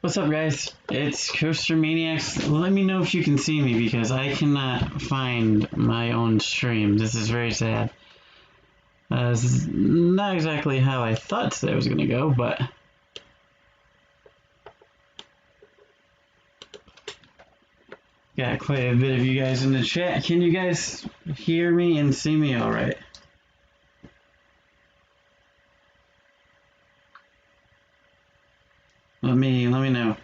What's up, guys? It's Coaster Maniacs. Let me know if you can see me because I cannot find my own stream. This is very sad. This is not exactly how I thought today was going to go, but got quite a bit of you guys in the chat. Can you guys hear me and see me all right? Let me know.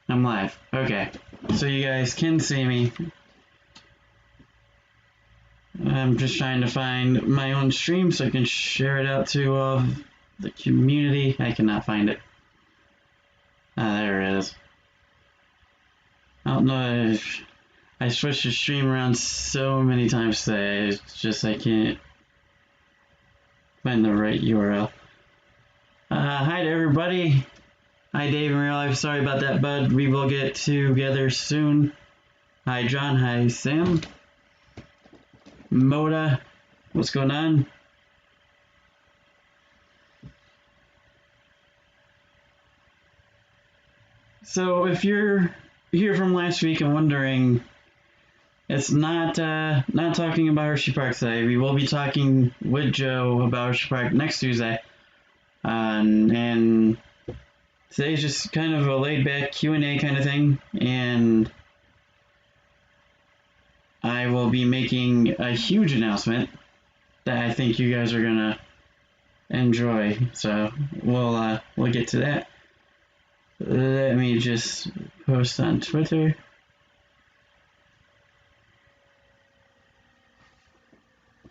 I'm live. Okay. So you guys can see me. I'm just trying to find my own stream so I can share it out to the community. I cannot find it. Ah, there it is. I don't know if I switched the stream around so many times today. It's just I can't find the right URL. Hi to everybody. Hi Dave in real life. Sorry about that, bud. We will get together soon. Hi John. Hi Sam. Moda. What's going on? So if you're here from last week and wondering, it's not talking about Hershey Park today. We will be talking with Joe about Hershey Park next Tuesday. And today's just kind of a laid-back Q&A kind of thing, and I will be making a huge announcement that I think you guys are gonna enjoy. So we'll get to that. Let me just post on Twitter.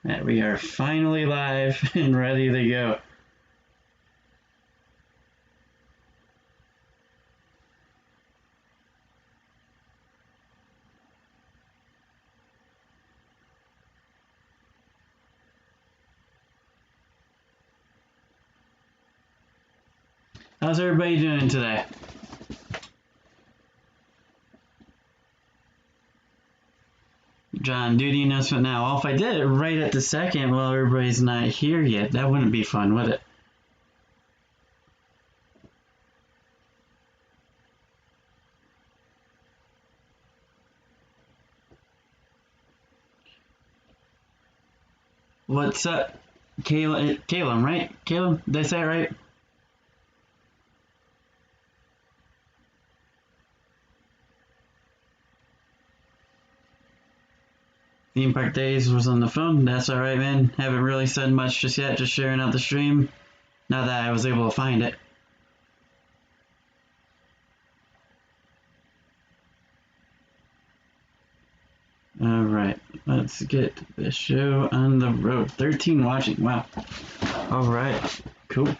That we are finally live and ready to go. How's everybody doing today? John, duty announcement now. Well, if I did it right at the second while everybody's not here yet, that wouldn't be fun, would it? What's up? Caleb, right? Caleb, did I say it right? Theme Park Days was on the phone. That's alright, man. Haven't really said much just yet. Just sharing out the stream. Now that I was able to find it. Alright. Let's get the show on the road. 13 watching. Wow. Alright. Cool.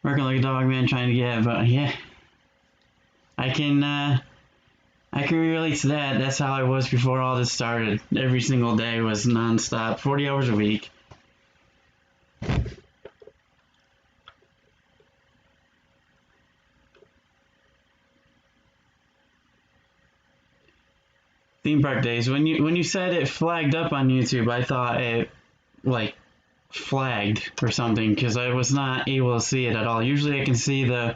Working like a dog, man. Trying to get, but yeah. I can relate to that. That's how I was before all this started. Every single day was non-stop, 40 hours a week. Theme Park Days. When you said it flagged up on YouTube, I thought it like flagged or something because I was not able to see it at all. Usually I can see the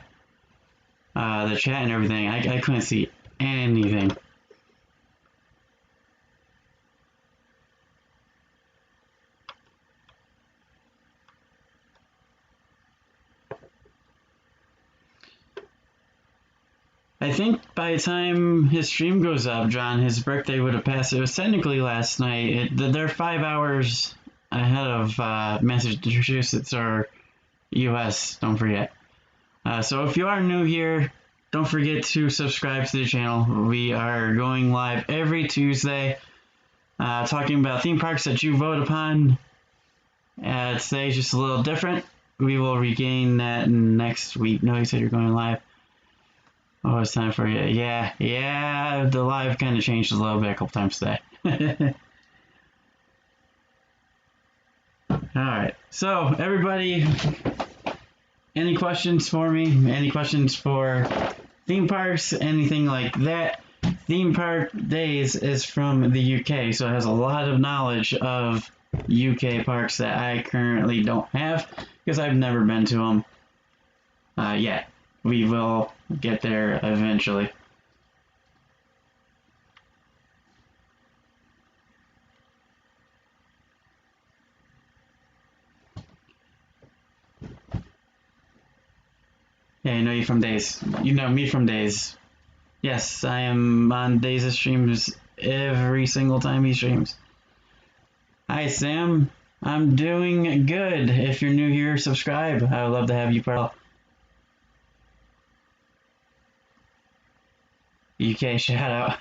chat and everything. I couldn't see anything. I think by the time his stream goes up, John, his birthday would have passed. It was technically last night. They're 5 hours ahead of Massachusetts or US, don't forget. So if you are new here, don't forget to subscribe to the channel. We are going live every Tuesday, talking about theme parks that you vote upon. Today's just a little different. We will regain that next week. No, you said you're going live. Oh, it's time for you. Yeah, the live kind of changed a little bit a couple times today. Alright, so everybody, any questions for me? Any questions for theme parks, anything like that. Theme Park Days is from the UK, so it has a lot of knowledge of UK parks that I currently don't have because I've never been to them yet. We will get there eventually. Yeah, I know you from Days. You know me from Days. Yes, I am on Days' streams every single time he streams. Hi, Sam. I'm doing good. If you're new here, subscribe. I would love to have you part of UK shout out.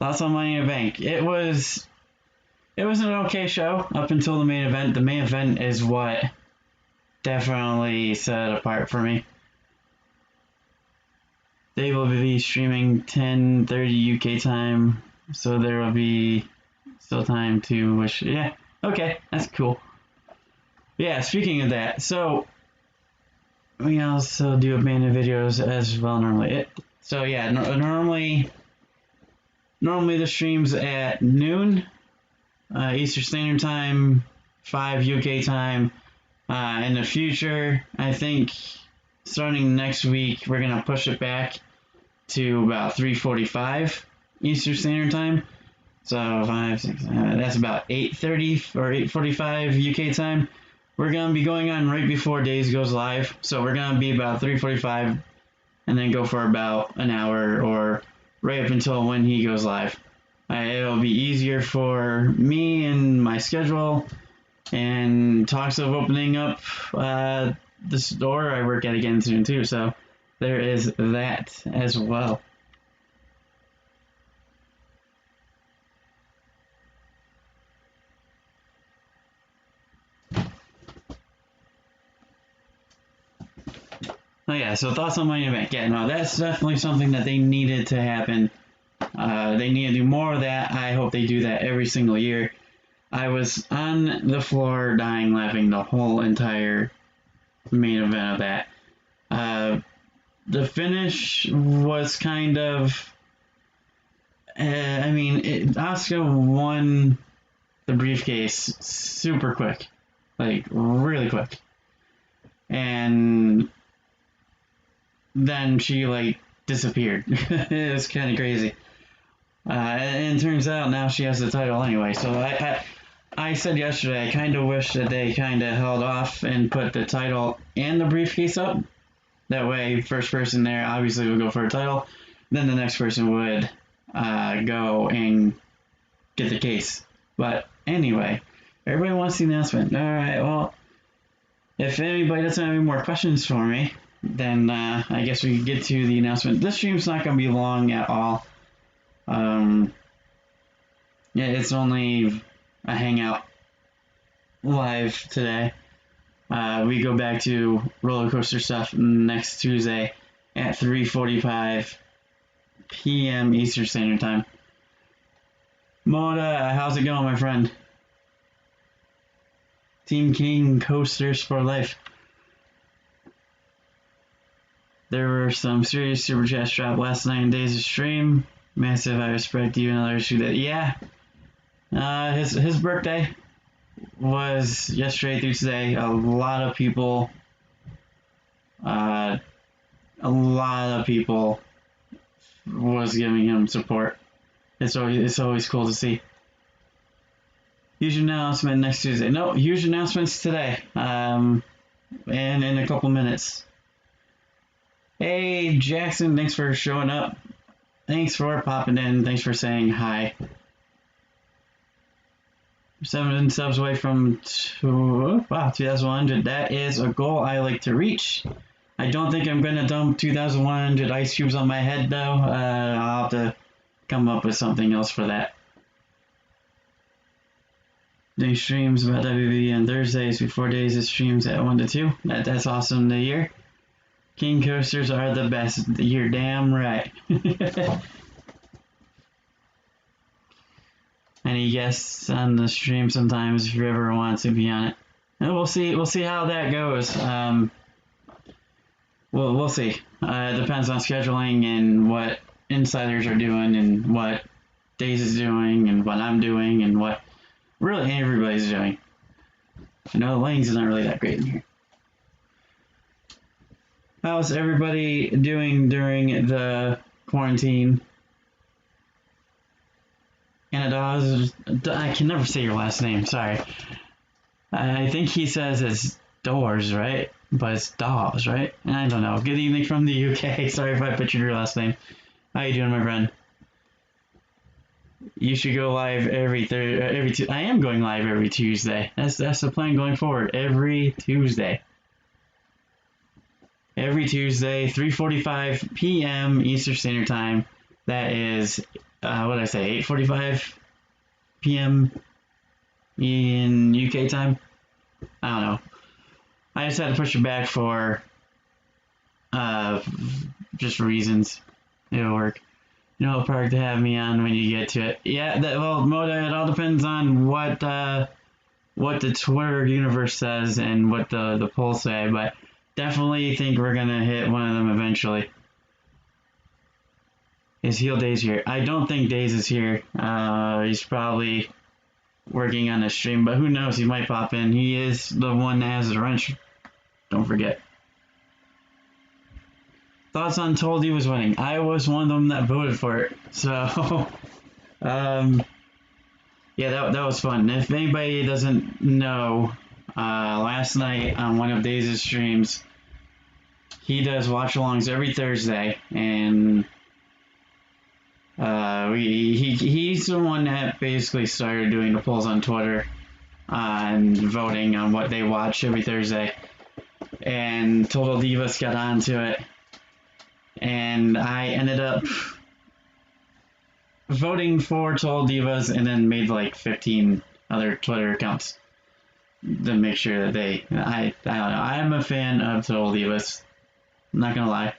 Lots of money in the bank. It was an okay show up until the main event. The main event is what definitely set it apart for me. They will be streaming 10:30 UK time, so there will be still time to wish. Yeah, okay, that's cool. Yeah, speaking of that, so we also do abandoned videos as well normally. So yeah, normally the streams at noon Eastern Standard Time, 5 UK time. In the future, I think starting next week, we're gonna push it back to about 3:45 Eastern Standard Time. So 5, 6, that's about 8:30 or 8:45 UK time. We're gonna be going on right before Days goes live. So we're gonna be about 3:45, and then go for about an hour or right up until when he goes live. It'll be easier for me and my schedule. And talks of opening up the store I work at again soon too, so there is that as well. Oh yeah, so thoughts on Money in the Bank. Yeah, no, that's definitely something that they needed to happen. They need to do more of that. I hope they do that every single year. I was on the floor dying laughing the whole entire main event of that. The finish was kind of, Asuka won the briefcase super quick, like really quick, and then she like disappeared. It was kind of crazy. And it turns out now she has the title anyway. So I said yesterday I kind of wish that they kind of held off and put the title and the briefcase up. That way, first person there obviously would go for a title. Then the next person would go and get the case. But anyway, everybody wants the announcement. All right, well, if anybody doesn't have any more questions for me, then I guess we can get to the announcement. This stream's not going to be long at all. Yeah, it's only a hangout live today. We go back to roller coaster stuff next Tuesday at 3:45 p.m. Eastern Standard Time. Moda, how's it going, my friend? Team King Coasters for life. There were some serious super chats dropped last night in Days' stream. Massive, I respect you and others who did. Yeah. His birthday was yesterday through today. A lot of people was giving him support. It's always cool to see. Huge announcement next Tuesday. No, huge announcements today. And in a couple minutes. Hey Jackson, thanks for showing up. Thanks for popping in. Thanks for saying hi. 7 subs away from 2,100. That is a goal I like to reach. I don't think I'm gonna dump 2,100 ice cubes on my head though. I'll have to come up with something else for that. Doing streams about WB on Thursdays before Days' streams at 1 to 2. That's awesome to hear. King coasters are the best. You're damn right. Any guests on the stream sometimes if you ever want to be on it. And we'll see how that goes. Well, we'll see. It depends on scheduling and what insiders are doing and what Days is doing and what I'm doing and what really everybody's doing. I know the lanes is not really that great in here. How's everybody doing during the quarantine? Anna, I can never say your last name, sorry. I think he says it's Doors, right? But it's Dawes, right? I don't know. Good evening from the UK. Sorry if I butchered your last name. How you doing, my friend? You should go live every I am going live every Tuesday. That's the plan going forward. Every Tuesday. Every Tuesday, 3:45 p.m. Eastern Standard Time. That is, what did I say? 8:45 p.m. in UK time. I don't know. I just had to push it back for just reasons. It'll work. No park to have me on when you get to it. Yeah, well, Moda, it all depends on what the Twitter universe says and what the polls say, but definitely think we're gonna hit one of them eventually. Is Heel Days here? I don't think Days is here. He's probably working on a stream, but who knows? He might pop in. He is the one that has the wrench. Don't forget. Thoughts on Told He was winning? I was one of them that voted for it. So, yeah, that was fun. If anybody doesn't know, last night on one of Days' streams, he does watch-alongs every Thursday, and he's the one that basically started doing the polls on Twitter and voting on what they watch every Thursday. And Total Divas got onto it, and I ended up voting for Total Divas and then made like 15 other Twitter accounts to make sure that I don't know. I'm a fan of Total Divas. I'm not gonna lie.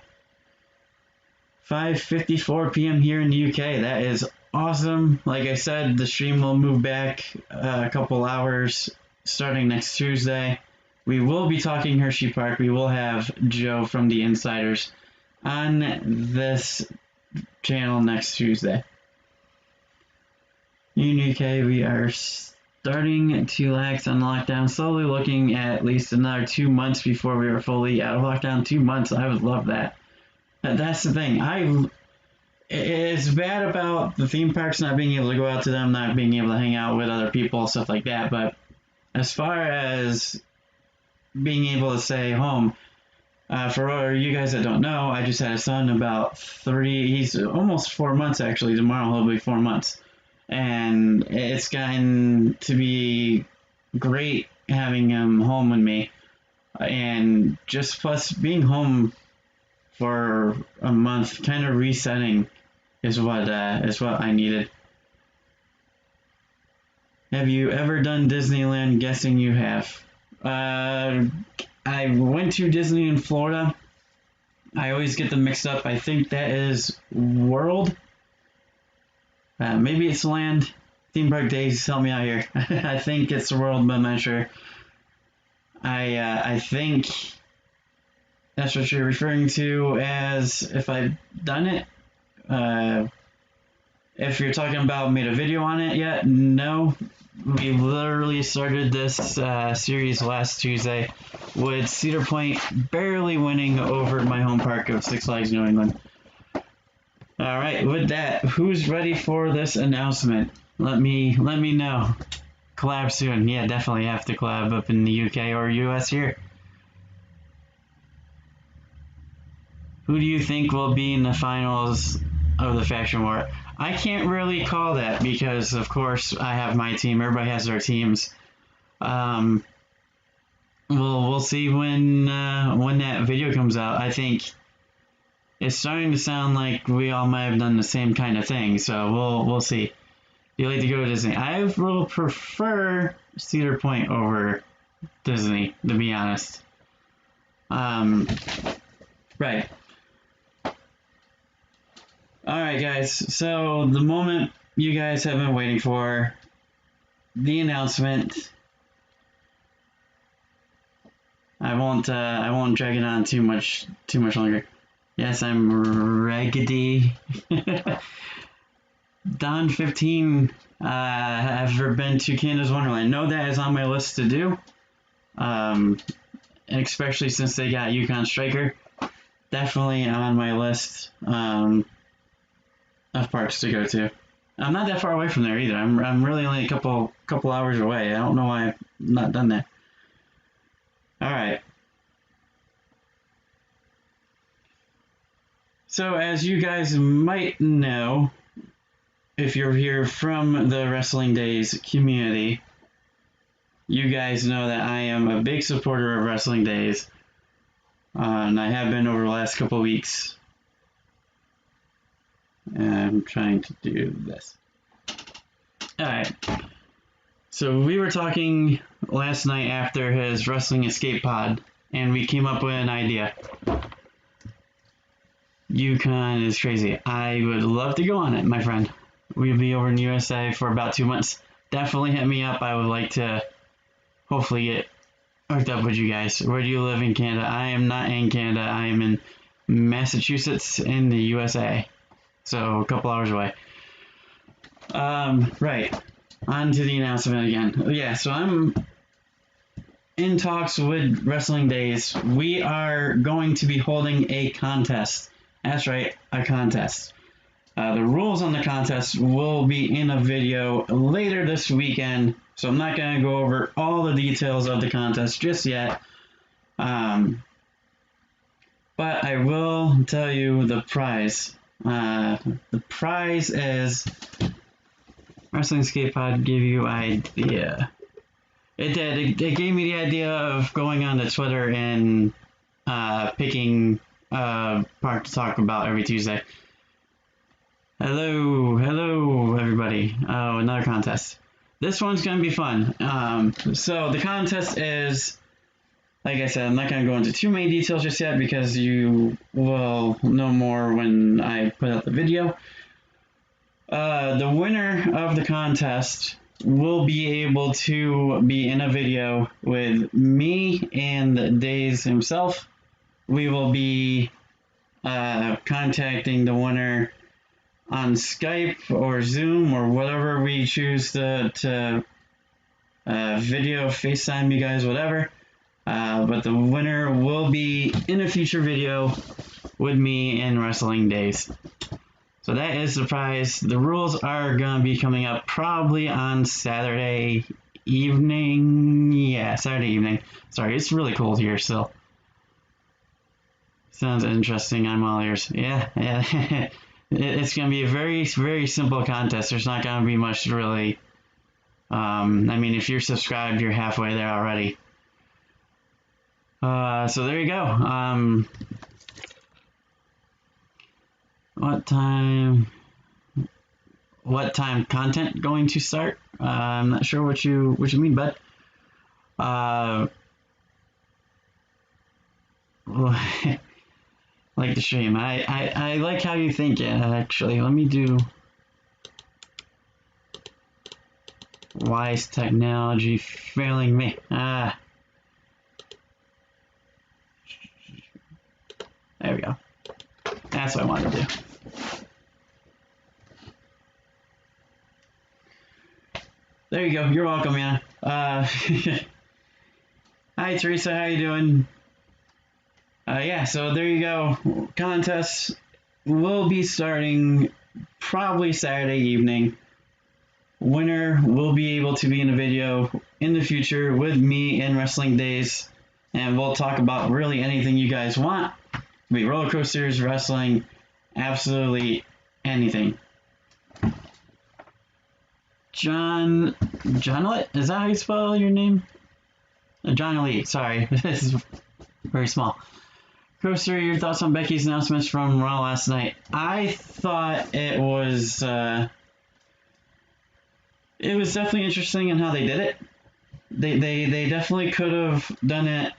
5:54 p.m. here in the UK. That is awesome. Like I said, the stream will move back a couple hours starting next Tuesday. We will be talking Hershey Park. We will have Joe from the Insiders on this channel next Tuesday. In UK, we are starting to lax on lockdown, slowly looking at least another 2 months before we are fully out of lockdown. 2 months, I would love that. That's the thing. It's bad about the theme parks not being able to go out to them, not being able to hang out with other people, stuff like that. But as far as being able to stay home, for you guys that don't know, I just had a son about he's almost 4 months actually. Tomorrow he'll be 4 months. And it's gotten to be great having him home with me. And just plus being home for a month, kind of resetting is what I needed. Have you ever done Disneyland? Guessing you have. I went to Disney in Florida. I always get them mixed up. I think that is World. Maybe it's Land. Theme Park Days, help me out here. I think it's World, but I'm not sure. I think that's what you're referring to as if I've done it. If you're talking about made a video on it yet, no. We literally started this series last Tuesday with Cedar Point barely winning over my home park of Six Flags New England. All right, with that, who's ready for this announcement? Let me know. Collab soon. Yeah, definitely have to collab up in the UK or US here. Who do you think will be in the finals of the Faction War? I can't really call that because, of course, I have my team. Everybody has their teams. We'll see when that video comes out. I think it's starting to sound like we all might have done the same kind of thing. So we'll see. You like to go to Disney? I will prefer Cedar Point over Disney, to be honest. Right. Alright guys, so the moment you guys have been waiting for, the announcement. I won't drag it on too much longer. Yes, I'm raggedy. Don 15. Have ever been to Canada's Wonderland? No, that is on my list to do. Especially since they got Yukon Striker. Definitely on my list of parks to go to. I'm not that far away from there either. I'm really only a couple hours away. I don't know why I've not done that. All right. So as you guys might know, if you're here from the Wrestling Days community, you guys know that I am a big supporter of Wrestling Days, and I have been over the last couple of weeks. I'm trying to do this. Alright, so we were talking last night after his Wrestling Escape Pod, and we came up with an idea. Yukon is crazy. I would love to go on it, my friend. We'll be over in the USA for about 2 months. Definitely hit me up. I would like to hopefully get hooked up with you guys. Where do you live in Canada? I am not in Canada. I am in Massachusetts in the USA. So a couple hours away. Right. On to the announcement again. Yeah, so I'm in talks with Wrestling Days. We are going to be holding a contest. That's right, a contest. The rules on the contest will be in a video later this weekend, so I'm not going to go over all the details of the contest just yet. But I will tell you the prize. The prize is Wrestling Escape Pod give you idea. It did. It gave me the idea of going on to Twitter and picking a park to talk about every Tuesday. Hello, everybody. Oh, another contest. This one's going to be fun. So the contest is, like I said, I'm not going to go into too many details just yet because you will know more when I put out the video. The winner of the contest will be able to be in a video with me and Days himself. We will be contacting the winner on Skype or Zoom or whatever we choose to video, FaceTime you guys, whatever. But the winner will be in a future video with me in Wrestling Days. So that is the prize. The rules are going to be coming up probably on Saturday evening. Yeah, Saturday evening. Sorry, it's really cold here still. Sounds interesting. I'm all ears. Yeah. It's going to be a very, very simple contest. There's not going to be much really. I mean, if you're subscribed, you're halfway there already. So there you go. What time content going to start? I'm not sure what you mean, bud. Like the stream. I like how you think it, actually. Let me do. Why is technology failing me? There we go. That's what I wanted to do. There you go. You're welcome, Anna. Hi, Teresa. How you doing? Yeah, so there you go. Contests will be starting probably Saturday evening. Winner will be able to be in a video in the future with me in Wrestling Days, and we'll talk about really anything you guys want. Be roller coasters, wrestling, absolutely anything. John Lee, is that how you spell your name? John Lee, sorry, this is very small. Coaster, your thoughts on Becky's announcements from Raw last night? I thought it was definitely interesting in how they did it. They definitely could have done it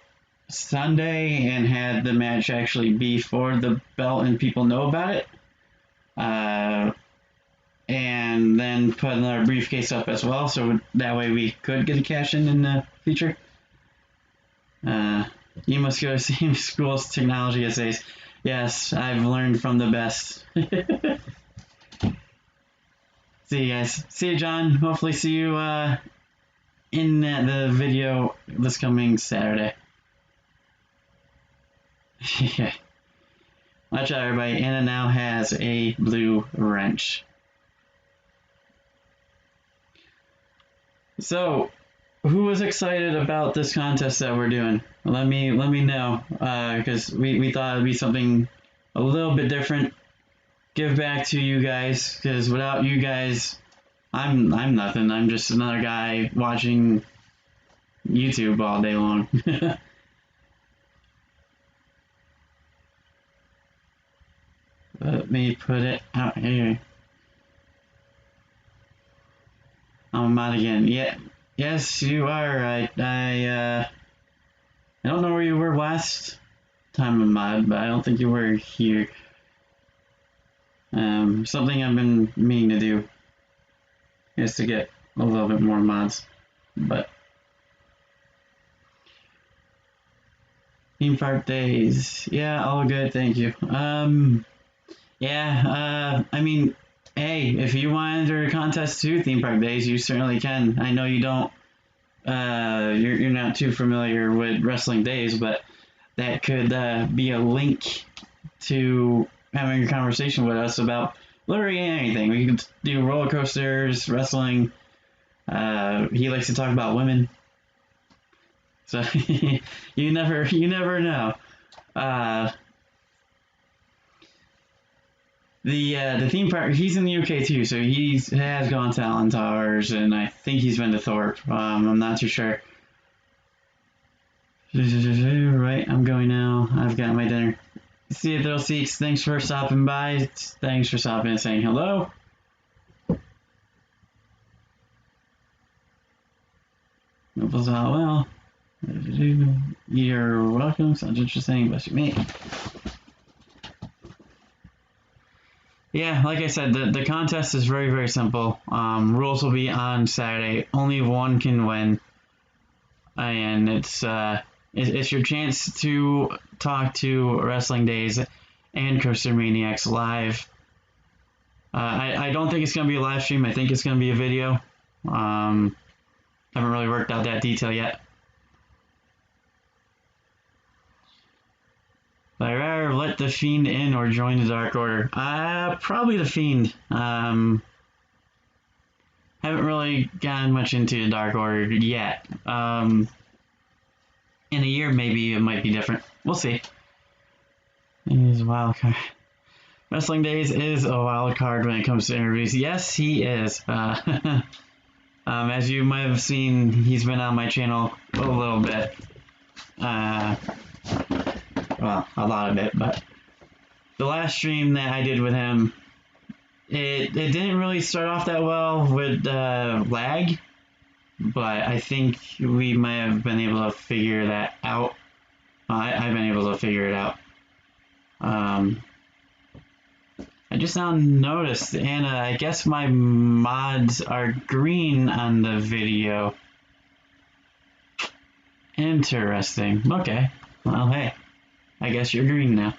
Sunday and had the match actually be for the belt and people know about it. And then put another briefcase up as well, so that way we could get a cash in the future. You must go to the same school's technology essays. Yes, I've learned from the best. See you guys. See you, John. Hopefully see you in the video this coming Saturday. Yeah. Watch out, everybody. Anna now has a blue wrench. So, who was excited about this contest that we're doing? Let me know, because we thought it'd be something a little bit different. Give back to you guys, because without you guys, I'm nothing. I'm just another guy watching YouTube all day long. Let me put it out here. I'm out again. Yeah, yes, you are right. I don't know where you were last time I'm mod, but I don't think you were here. Something I've been meaning to do is to get a little bit more mods, but theme park days, yeah, all good, thank you. Yeah, I mean, hey, if you want to enter a contest to theme park days, you certainly can. I know you don't, you're not too familiar with wrestling days, but that could be a link to having a conversation with us about literally anything. We can do roller coasters, wrestling. He likes to talk about women, so you never know. The theme park. He's in the UK too, so he has gone to Allen Towers, and I think he's been to Thorpe. I'm not too sure. Right, I'm going now. I've got my dinner. See you, Little Seeks. Thanks for stopping by. Thanks for stopping and saying hello. Hope it's all well. You're welcome. Sounds interesting. Bless you, mate. Yeah, like I said, the contest is very, very simple. Rules will be on Saturday. Only one can win, and it's your chance to talk to Wrestling Days and Coaster Maniacs live. I don't think it's going to be a live stream. I think it's going to be a video. Haven't really worked out that detail yet. But I'd rather let the Fiend in or join the Dark Order. Probably the Fiend. Haven't really gotten much into the Dark Order yet. In a year, maybe it might be different. We'll see. He's a wild card. Wrestling Days is a wild card when it comes to interviews. Yes, he is. As you might have seen, he's been on my channel a little bit. Well, a lot of it, but the last stream that I did with him, it didn't really start off that well with lag, but I think we might have been able to figure that out. I've been able to figure it out. I just now noticed, Anna, I guess my mods are green on the video. Interesting. Okay. Well, hey. I guess you're green now.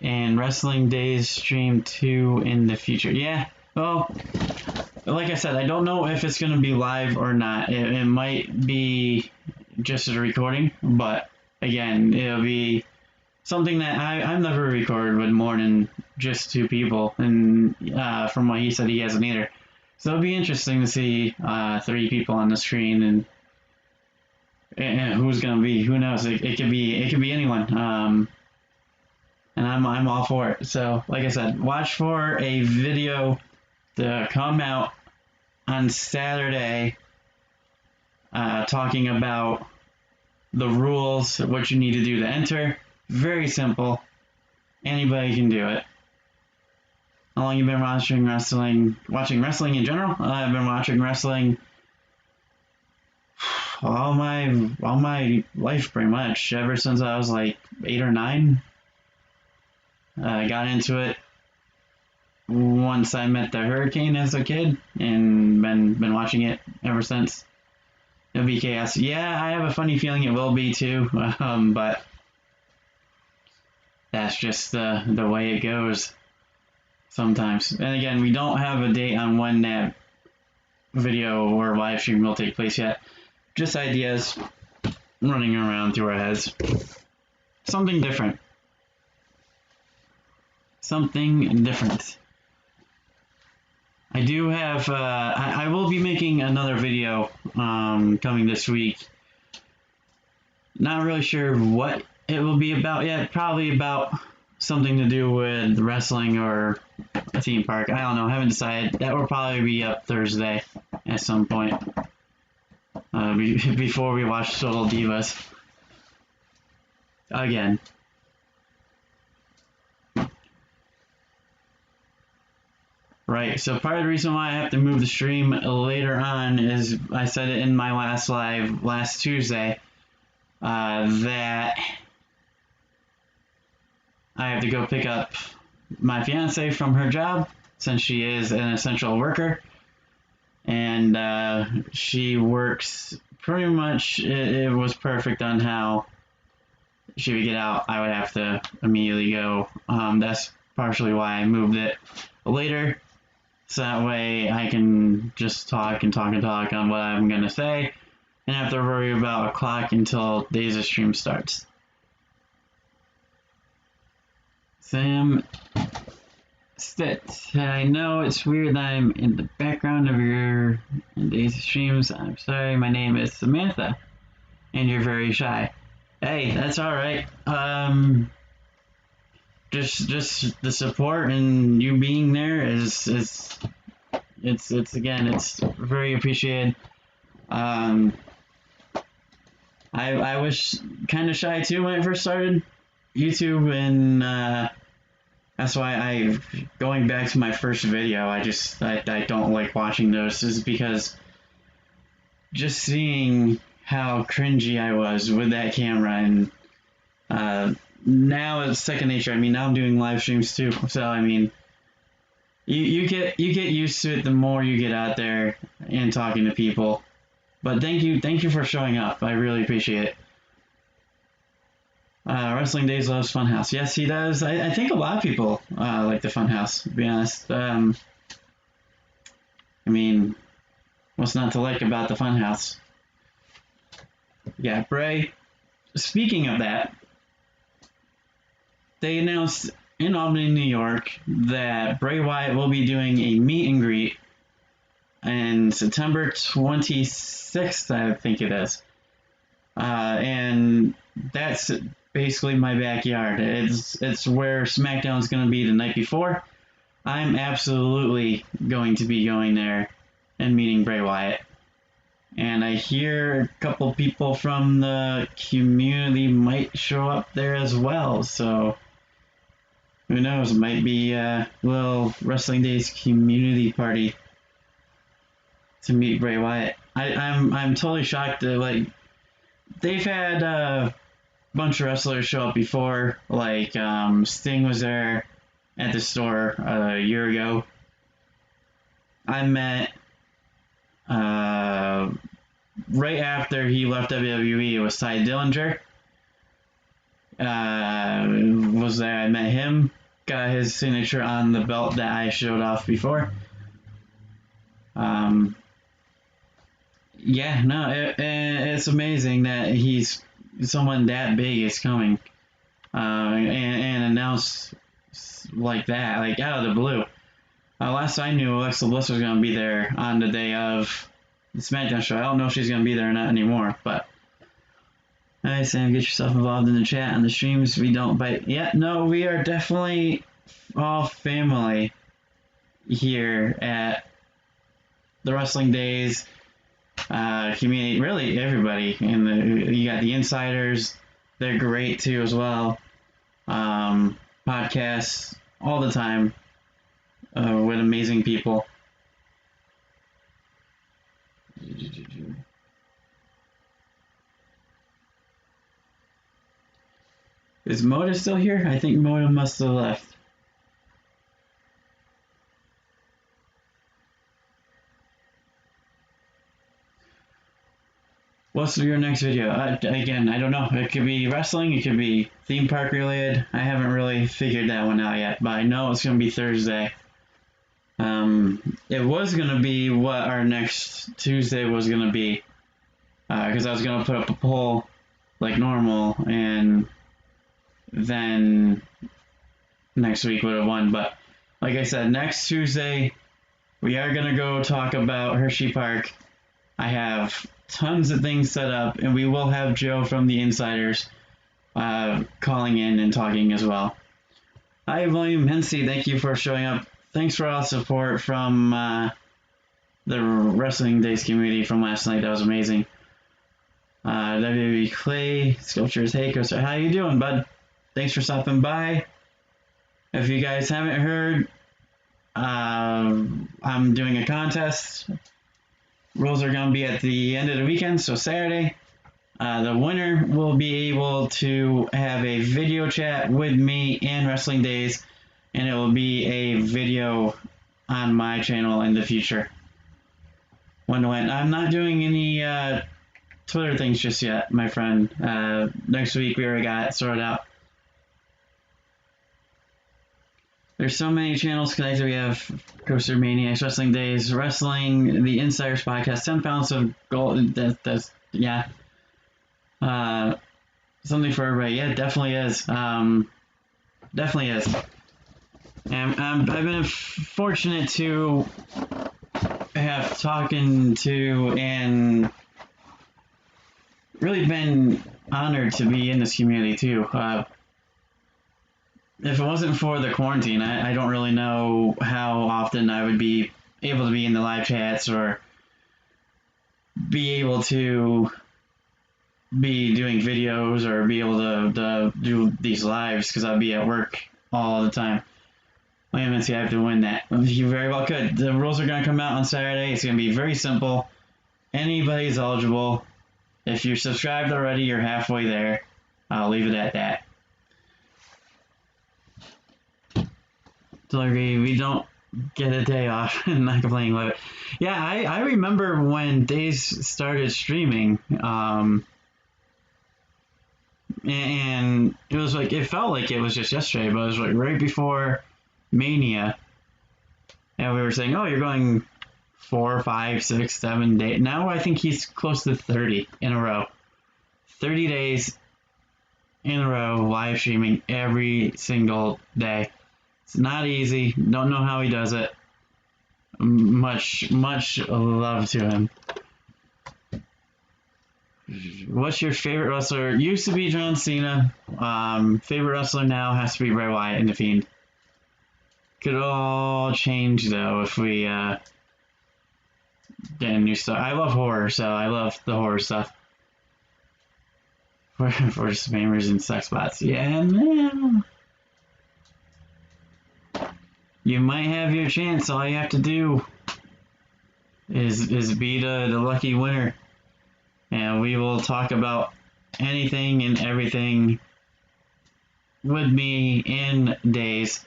And Wrestling Days stream 2 in the future. Yeah, well, like I said, I don't know if it's going to be live or not. It might be just a recording, but again, it'll be something that I've never recorded with more than just 2 people, and from what he said, he hasn't either. So it'll be interesting to see 3 people on the screen, and who's gonna be. Who knows? It could be anyone. And I'm all for it. So like I said, watch for a video to come out on Saturday, talking about the rules, what you need to do to enter. Very simple. Anybody can do it. How long you been watching wrestling in general? I've been watching wrestling all my life, pretty much, ever since I was like 8 or 9. I got into it once I met the Hurricane as a kid and been watching it ever since. It'll be chaos. Yeah, I have a funny feeling it will be too, but that's just the way it goes sometimes. And again, we don't have a date on when that video or live stream will take place yet. Just ideas running around through our heads. Something different. Something different. I do have, I will be making another video coming this week. Not really sure what it will be about yet. Probably about something to do with wrestling or a theme park. I don't know. Haven't decided. That will probably be up Thursday at some point. Before we watch Total Divas. Again. Right, so part of the reason why I have to move the stream later on is, I said it in my last live last Tuesday, that I have to go pick up my fiance from her job, since she is an essential worker, and she works pretty much, it was perfect on how she would get out. I would have to immediately go. That's partially why I moved it later. So that way I can just talk and talk and talk on what I'm going to say and have to worry about a clock until Days of Stream starts. Sam Stitz, I know it's weird that I'm in the background of your Days of Streams. I'm sorry, my name is Samantha and you're very shy. Hey, that's alright. Just the support and you being there is it's again, it's very appreciated. I was kind of shy too when I first started YouTube, and that's why going back to my first video, I don't like watching those, is because just seeing how cringy I was with that camera, and now it's second nature. I mean, now I'm doing live streams too, so I mean, you get used to it the more you get out there and talking to people. But thank you for showing up. I really appreciate it. Wrestling Days loves Funhouse. Yes, he does. I think a lot of people like the Funhouse, to be honest. I mean, what's not to like about the Funhouse? Yeah, Bray. Speaking of that, they announced in Albany, New York, that Bray Wyatt will be doing a meet and greet on September 26th, I think it is. And that's basically my backyard. It's where SmackDown's going to be the night before. I'm absolutely going to be going there and meeting Bray Wyatt. And I hear a couple people from the community might show up there as well, so who knows, it might be a little Wrestling Days community party to meet Bray Wyatt. I'm totally shocked that, like, they've had a bunch of wrestlers show up before, like Sting was there at the store a year ago. I met right after he left WWE, it was Ty Dillinger. Was there, I met him, got his signature on the belt that I showed off before. Yeah, no, it's amazing that someone that big is coming, and announced like that, like out of the blue. Last I knew, Alexa Bliss was going to be there on the day of the SmackDown show. I don't know if she's going to be there or not anymore, but hey, Sam, get yourself involved in the chat on the streams. We don't bite. Yeah, no, we are definitely all family here at the Wrestling Days community. Really, everybody. And you got the insiders. They're great too as well. Podcasts all the time with amazing people. Is Moda still here? I think Moda must have left. What's your next video? Again, I don't know. It could be wrestling. It could be theme park related. I haven't really figured that one out yet, but I know it's going to be Thursday. It was going to be what our next Tuesday was going to be, because I was going to put up a poll like normal, and then next week would have won. But like I said, next Tuesday, we are going to go talk about Hershey Park. I have tons of things set up, and we will have Joe from the Insiders calling in and talking as well. Hi, William Hensey. Thank you for showing up. Thanks for all the support from the Wrestling Days community from last night. That was amazing. WWE Clay Sculptures. Hey, Chris. How you doing, bud? Thanks for stopping by. If you guys haven't heard, I'm doing a contest. Rules are going to be at the end of the weekend, so Saturday. The winner will be able to have a video chat with me and Wrestling Days, and it will be a video on my channel in the future. When I'm not doing any Twitter things just yet, my friend. Next week we already got it sorted out. There's so many channels connected. We have Coaster Maniacs, Wrestling Days, Wrestling, the Insiders Podcast, 10 Pounds of Gold. Yeah. Something for everybody. Yeah, it definitely is. Definitely is. And I've been fortunate to have talking to and really been honored to be in this community too. If it wasn't for the quarantine, I don't really know how often I would be able to be in the live chats or be able to be doing videos or be able to do these lives, because I'd be at work all the time. Wait a minute, see, I have to win that. You very well could. The rules are going to come out on Saturday. It's going to be very simple. Anybody's eligible. If you're subscribed already, you're halfway there. I'll leave it at that. We don't get a day off and not complaining about it. Yeah, I remember when Days started streaming, and it was like, it felt like it was just yesterday, but it was like right before Mania, and we were saying, oh, you're going 4, 5, 6, 7 days. Now I think he's close to 30 in a row. 30 days in a row live streaming every single day. It's not easy. Don't know how he does it. Much love to him. What's your favorite wrestler? Used to be John Cena. Favorite wrestler now has to be Bray Wyatt and The Fiend. Could all change though if we get new stuff. I love horror, so I love the horror stuff. For spammers and sex bots. Yeah, no. You might have your chance. All you have to do is be the lucky winner. And we will talk about anything and everything with me in Days.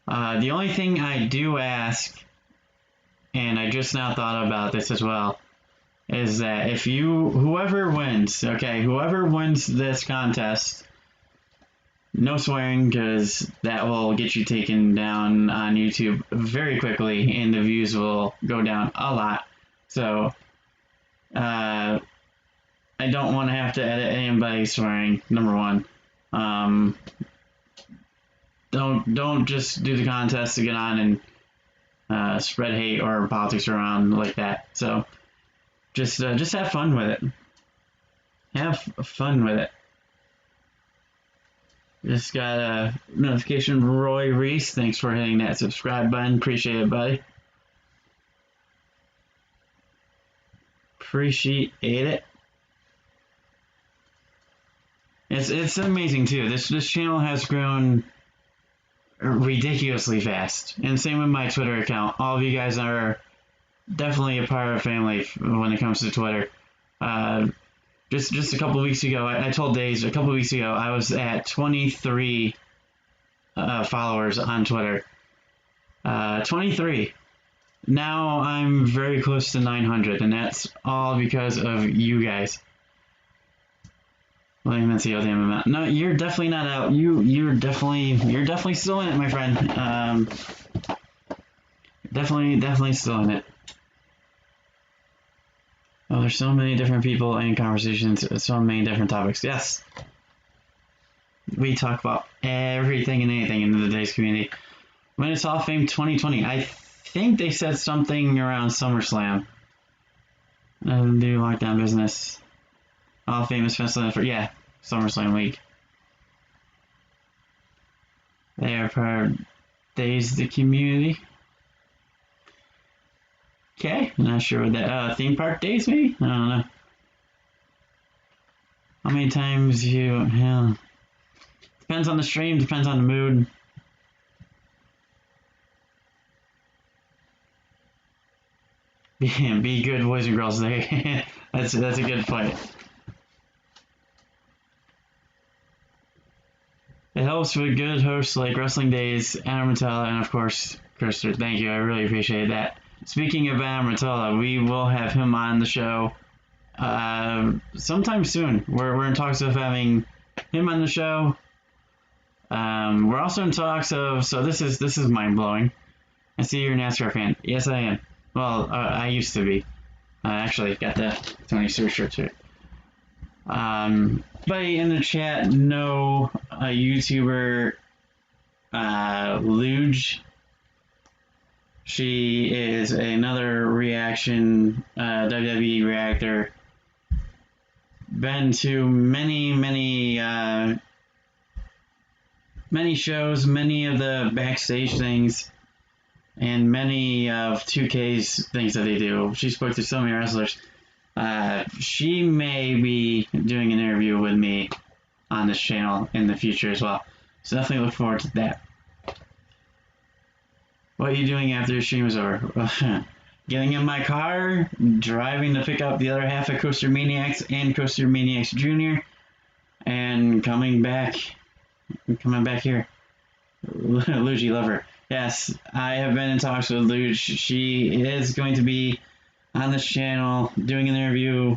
The only thing I do ask, and I just now thought about this as well, is that if whoever wins this contest, no swearing, because that will get you taken down on YouTube very quickly, and the views will go down a lot. So, I don't want to have to edit anybody swearing, number one. Don't just do the contest to get on and spread hate or politics around like that. So, just have fun with it. Have fun with it. Just got a notification from Roy Reese. Thanks for hitting that subscribe button. Appreciate it, buddy. Appreciate it. It's amazing too. This channel has grown ridiculously fast, and same with my Twitter account. All of you guys are definitely a part of the family when it comes to Twitter. Just a couple of weeks ago, I told Days a couple of weeks ago I was at 23 followers on Twitter. 23. Now I'm very close to 900, and that's all because of you guys. William and CO damn amount. No, you're definitely not out. You're definitely still in it, my friend. Definitely still in it. Oh, there's so many different people and conversations, so many different topics. Yes. We talk about everything and anything in the today's community. When it's Hall of Fame 2020, I think they said something around SummerSlam. New lockdown business. Hall of Fame is festival for SummerSlam week. They are part of Days the Community. Okay, not sure what that theme park days maybe? I don't know. How many times depends on the stream, depends on the mood. Be good boys and girls there. that's a good point. It helps with good hosts like Wrestling Days, Adam Rotella, and of course, Krister. Thank you, I really appreciate that. Speaking of Adam Rotella, we will have him on the show sometime soon. We're in talks of having him on the show. We're also in talks of, so this is mind blowing. I see you're a NASCAR fan. Yes, I am. Well, I used to be. I actually got the Tony Stewart shirt too. Anybody in the chat know a YouTuber, Luge? She is another reaction, WWE reactor. Been to many shows, many of the backstage things, and many of 2K's things that they do. She spoke to so many wrestlers. She may be doing an interview with me on this channel in the future as well. So definitely look forward to that. What are you doing after your stream is over? Getting in my car, driving to pick up the other half of Coaster Maniacs and Coaster Maniacs Jr. and coming back here. Luigi Lover. Yes, I have been in talks with Luge. She is going to be on this channel doing an interview.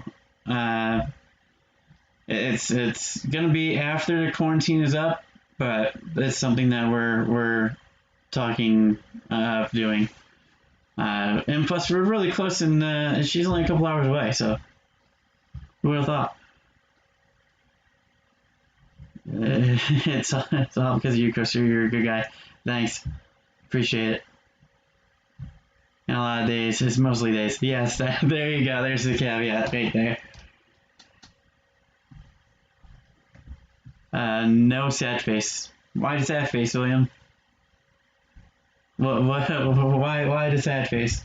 It's gonna be after the quarantine is up, but it's something that we're talking of doing. And plus, we're really close, and she's only a couple hours away, so who would have thought? It's all because of you, Chris. You're a good guy. Thanks. Appreciate it. And a lot of days. It's mostly days. Yes, there you go. There's the caveat right there. No sad face. Why the sad face, William? Why the sad face?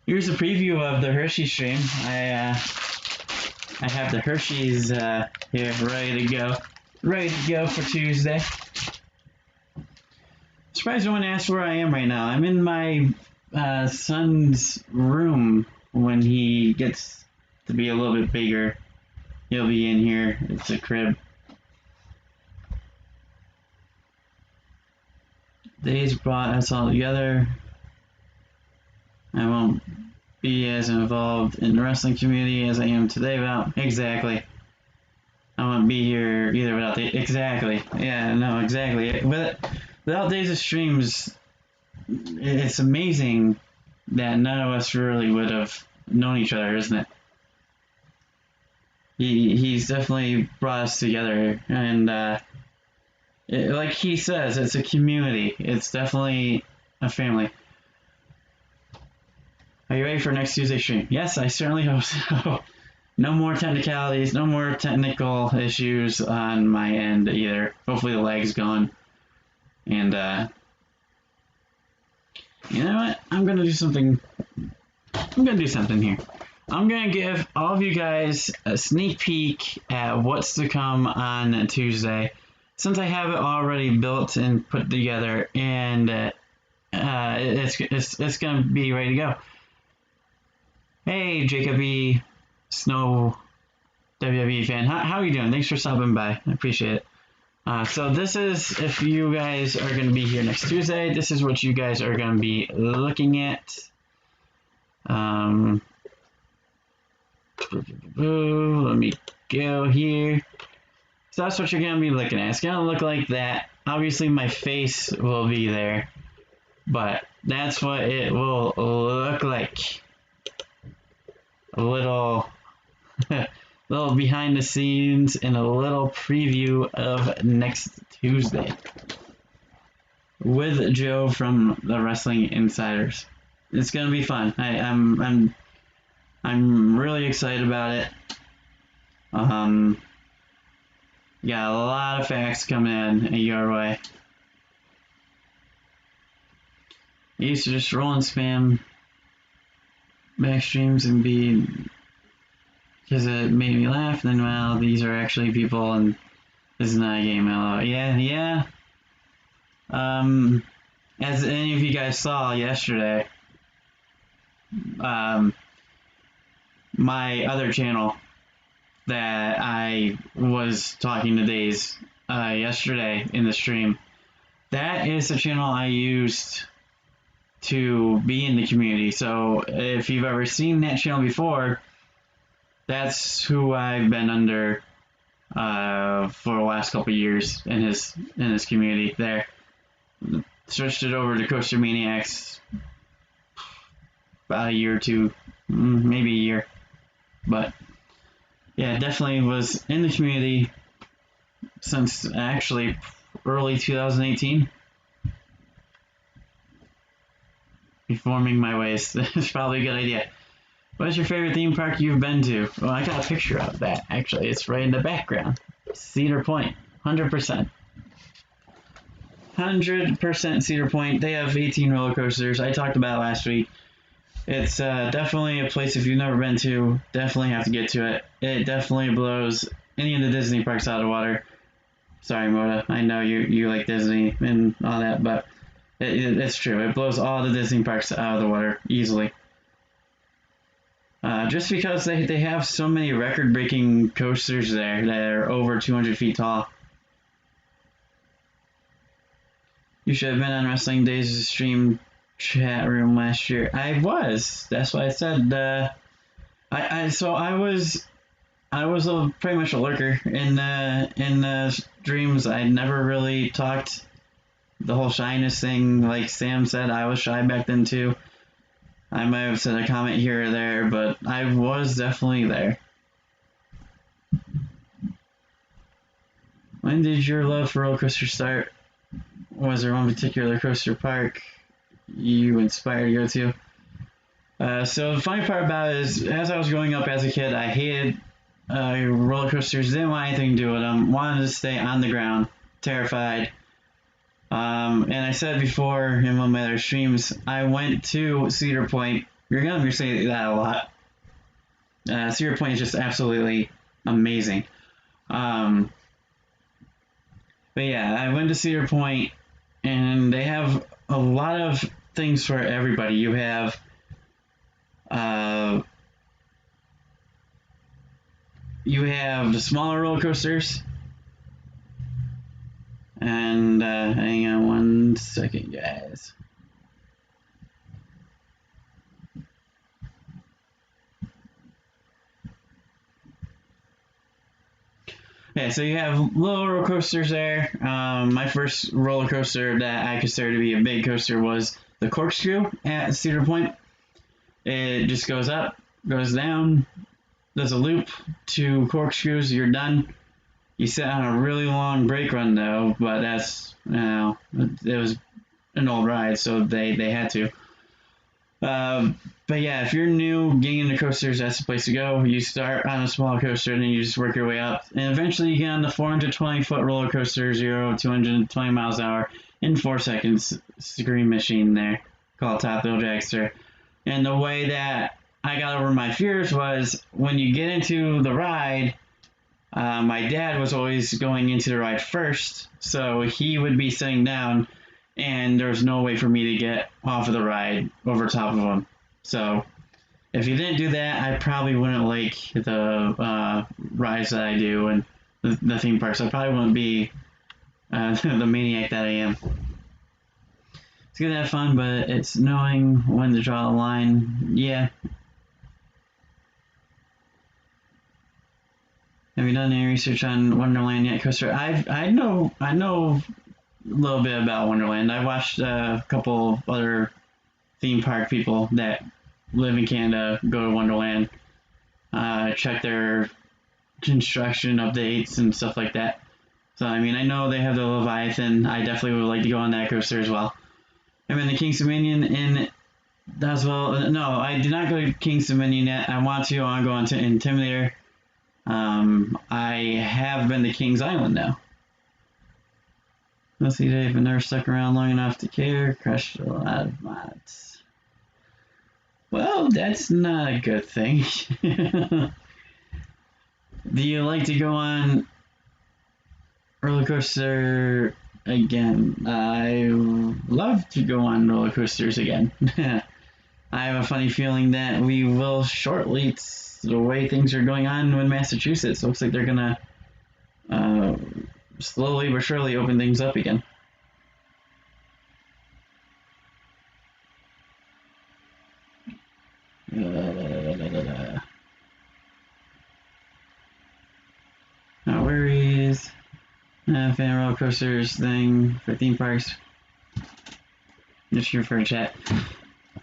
Here's a preview of the Hershey stream. I have the Hershey's here ready to go for Tuesday. Surprised no one asked where I am right now. I'm in my son's room. When he gets to be a little bit bigger, he'll be in here. It's a crib. Days brought us all together. I won't be as involved in the wrestling community as I am today without... Exactly. I won't be here either without the... Exactly. Yeah, no, exactly. But without days of streams, it's amazing that none of us really would have known each other, isn't it? He's definitely brought us together, and like he says, it's a community. It's definitely a family. Are you ready for next Tuesday's stream? Yes, I certainly hope so. No more technicalities, no more technical issues on my end either. Hopefully the lag's gone. And you know what? I'm gonna do something here. I'm gonna give all of you guys a sneak peek at what's to come on Tuesday, since I have it already built and put together, and it's gonna be ready to go. Hey, Jacob E. Snow WWE fan, how are you doing? Thanks for stopping by. I appreciate it. So this is, if you guys are going to be here next Tuesday, this is what you guys are going to be looking at. Let me go here. So that's what you're going to be looking at. It's going to look like that. Obviously my face will be there, but that's what it will look like. A little little behind the scenes and a little preview of next Tuesday with Joe from the Wrestling Insiders. It's gonna be fun. I'm really excited about it. Got a lot of facts coming in your way. I used to just roll and spam back streams and be, because it made me laugh, and then, well, these are actually people and this is not a game. Yeah. As any of you guys saw yesterday, my other channel that I was talking to Days yesterday in the stream, that is the channel I used to be in the community. So if you've ever seen that channel before, that's who I've been under for the last couple of years in his community there. Switched it over to Coaster Maniacs about a year or two, maybe a year. But yeah, definitely was in the community since actually early 2018. Reforming my ways. It's probably a good idea. What's your favorite theme park you've been to? Well, I got a picture of that, actually. It's right in the background. Cedar Point, 100%. 100% Cedar Point. They have 18 roller coasters. I talked about it last week. It's definitely a place, if you've never been to, definitely have to get to it. It definitely blows any of the Disney parks out of the water. Sorry, Moda. I know you like Disney and all that, but it's true. It blows all the Disney parks out of the water easily. Just because they have so many record-breaking coasters there that are over 200 feet tall. You should have been on Wrestling Days' stream chat room last year. I was. That's why I said. I was pretty much a lurker in the streams. I never really talked the whole shyness thing. Like Sam said, I was shy back then too. I might have said a comment here or there, but I was definitely there. When did your love for roller coasters start? Was there one particular coaster park you inspired to go to? So the funny part about it is, as I was growing up as a kid, I hated roller coasters, didn't want anything to do with them, wanted to stay on the ground, terrified. And I said before in one of my other streams, I went to Cedar Point. You're going to say that a lot. Cedar Point is just absolutely amazing. But yeah, I went to Cedar Point, and they have a lot of things for everybody. You have the smaller roller coasters. And hang on one second, guys. Yeah, so you have little roller coasters there. My first roller coaster that I consider to be a big coaster was the Corkscrew at Cedar Point. It just goes up, goes down, does a loop, 2 corkscrews, you're done. You sit on a really long brake run though, but that's, it was an old ride, so they had to. But yeah, if you're new getting into coasters, that's the place to go. You start on a small coaster, and then you just work your way up, and eventually you get on the 420-foot roller coaster, 0 to 220 miles an hour in 4 seconds. Scream machine there, called Top Bill Dragster. And the way that I got over my fears was when you get into the ride. My dad was always going into the ride first, so he would be sitting down, and there was no way for me to get off of the ride over top of him. So if you didn't do that, I probably wouldn't like the rides that I do and the theme parks. I probably wouldn't be the maniac that I am. It's good to have fun, but it's knowing when to draw the line. Yeah. Have you done any research on Wonderland yet, Coaster? I know a little bit about Wonderland. I watched a couple other theme park people that live in Canada go to Wonderland, check their construction updates and stuff like that. So I mean, I know they have the Leviathan. I definitely would like to go on that coaster as well. I'm in the King's Dominion in as well. No, I did not go to King's Dominion yet. I want to. I want to go on to Intimidator. I have been to King's Island now. Let's see, Dave, I've never stuck around long enough to care. Crushed a lot of mods. Well, that's not a good thing. Do you like to go on roller coaster again? I love to go on roller coasters again. I have a funny feeling that we will shortly. It's the way things are going on in Massachusetts. Looks like they're gonna slowly but surely open things up again. No worries. Fan roller coasters thing for theme parks. Just here for a chat.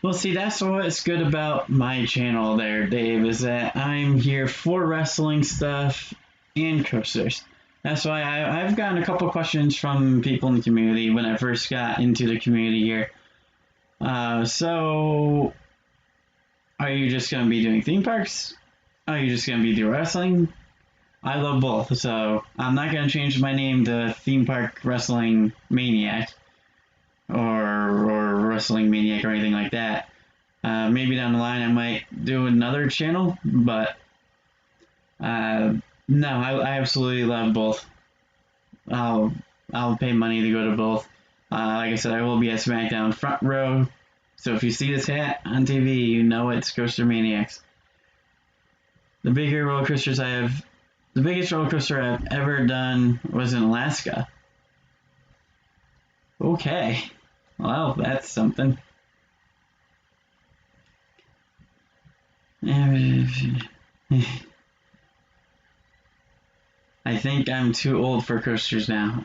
Well, see, that's what's good about my channel there, Dave, is that I'm here for wrestling stuff and coasters. That's why I've gotten a couple questions from people in the community when I first got into the community here. So, are you just going to be doing theme parks? Are you just going to be doing wrestling? I love both, so I'm not going to change my name to Theme Park Wrestling Maniac or Wrestling Maniac or anything like that. Maybe down the line I might do another channel, but no, I absolutely love both. I'll pay money to go to both. Like I said, I will be at SmackDown front row, so if you see this hat on TV, you know it's Coaster Maniacs. The biggest roller coaster I've ever done was in Alaska. Okay. Well, that's something. I think I'm too old for coasters now.